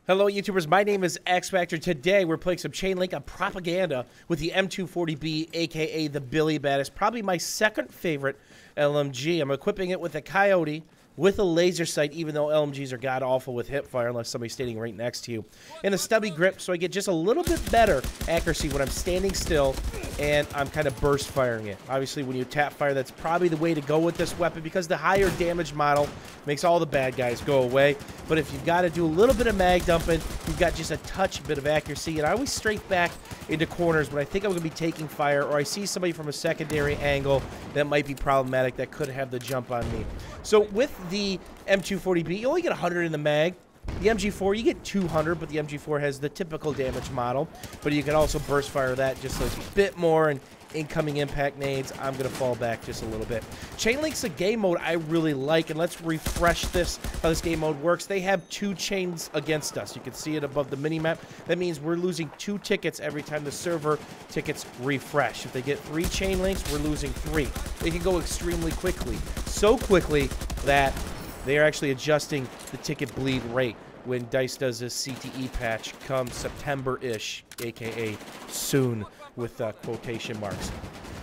Hello, YouTubers. My name is X Factor. Today, we're playing some chain link on propaganda with the M240B, aka the Billy Bat. It's probably my second favorite LMG. I'm equipping it with a Coyote with a laser sight, even though LMGs are god-awful with hip fire unless somebody's standing right next to you. And a stubby grip, so I get just a little bit better accuracy when I'm standing still and I'm kind of burst firing it. Obviously, when you tap fire, that's probably the way to go with this weapon because the higher damage model makes all the bad guys go away. But if you've got to do a little bit of mag dumping, you've got just a touch bit of accuracy. And I always strafe back into corners when I think I'm going to be taking fire or I see somebody from a secondary angle that might be problematic that could have the jump on me. So with the M240B, you only get 100 in the mag. The MG4, you get 200, but the MG4 has the typical damage model. But you can also burst fire that just a bit more, and incoming impact nades, I'm going to fall back just a little bit. Chain Link's a game mode I really like, and let's refresh this, how this game mode works. They have 2 chains against us. You can see it above the mini-map. That means we're losing 2 tickets every time the server tickets refresh. If they get 3 chain links, we're losing 3. They can go extremely quickly. So quickly that they are actually adjusting the ticket bleed rate when DICE does this CTE patch come September-ish, aka soon with quotation marks.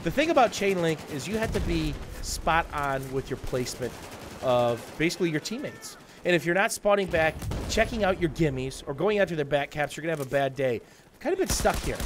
The thing about chain link is you have to be spot on with your placement of basically your teammates. And if you're not spawning back, checking out your gimmies, or going after their back caps, you're going to have a bad day. I've kind of been stuck here.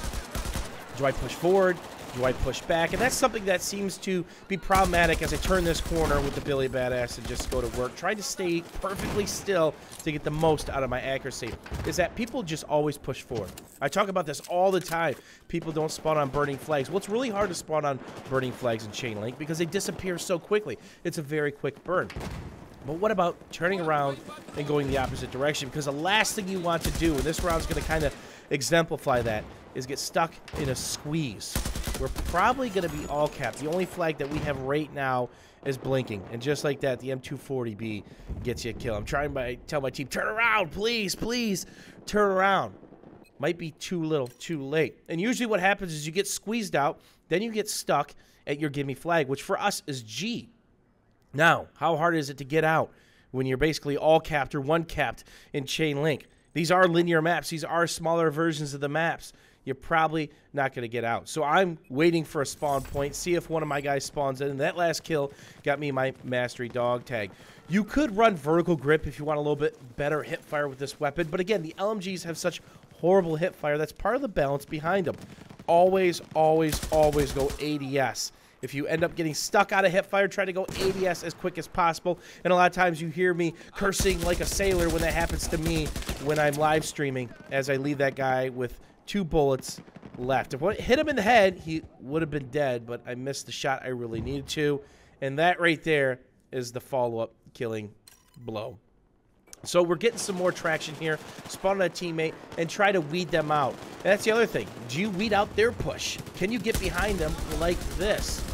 Do I push forward? Do I push back? And that's something that seems to be problematic as I turn this corner with the Billy Badass and just go to work, trying to stay perfectly still to get the most out of my accuracy, is that people just always push forward. I talk about this all the time. People don't spawn on burning flags. Well, it's really hard to spawn on burning flags in chain link because they disappear so quickly. It's a very quick burn. But what about turning around and going the opposite direction? Because the last thing you want to do, and this round's going to kind of exemplify that, is get stuck in a squeeze. We're probably going to be all capped. The only flag that we have right now is blinking. And just like that, the M240B gets you a kill. I'm trying to tell my team, turn around, please, please, turn around. Might be too little, too late. And usually what happens is you get squeezed out, then you get stuck at your gimme flag, which for us is G. Now, how hard is it to get out when you're basically all capped or one capped in chain link? These are linear maps. These are smaller versions of the maps. You're probably not going to get out. So I'm waiting for a spawn point, see if one of my guys spawns in. And that last kill got me my mastery dog tag. You could run vertical grip if you want a little bit better hip fire with this weapon. But again, the LMGs have such horrible hip fire. That's part of the balance behind them. Always, always, always go ADS. If you end up getting stuck out of hip fire, try to go ADS as quick as possible. And a lot of times you hear me cursing like a sailor when that happens to me when I'm live streaming as I leave that guy with 2 bullets left. If I hit him in the head, he would have been dead, but I missed the shot I really needed to. And that right there is the follow-up killing blow. So we're getting some more traction here. Spawn on a teammate and try to weed them out. And that's the other thing. Do you weed out their push? Can you get behind them like this?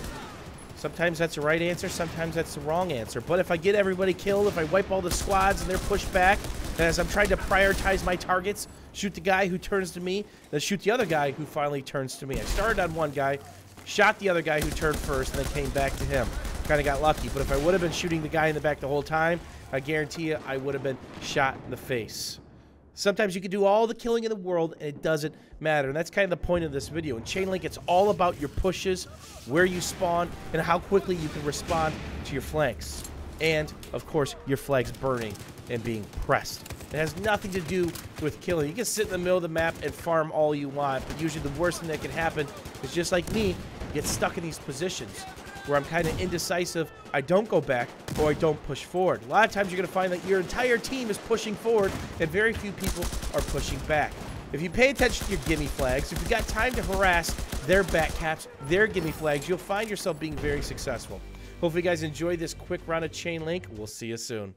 Sometimes that's the right answer. Sometimes that's the wrong answer. But if I get everybody killed, if I wipe all the squads and they're pushed back, and as I'm trying to prioritize my targets, shoot the guy who turns to me, then shoot the other guy who finally turns to me. I started on one guy, shot the other guy who turned first, and then came back to him. Kind of got lucky. But if I would have been shooting the guy in the back the whole time, I guarantee you I would have been shot in the face. Sometimes you can do all the killing in the world and it doesn't matter. And that's kind of the point of this video. In Chain Link, it's all about your pushes, where you spawn, and how quickly you can respond to your flanks. And, of course, your flags burning and being pressed. It has nothing to do with killing. You can sit in the middle of the map and farm all you want, but usually the worst thing that can happen is just like me, get stuck in these positions where I'm kind of indecisive. I don't go back or I don't push forward. A lot of times you're going to find that your entire team is pushing forward and very few people are pushing back. If you pay attention to your gimme flags, if you've got time to harass their back caps, their gimme flags, you'll find yourself being very successful. Hopefully you guys enjoyed this quick round of Chain Link. We'll see you soon.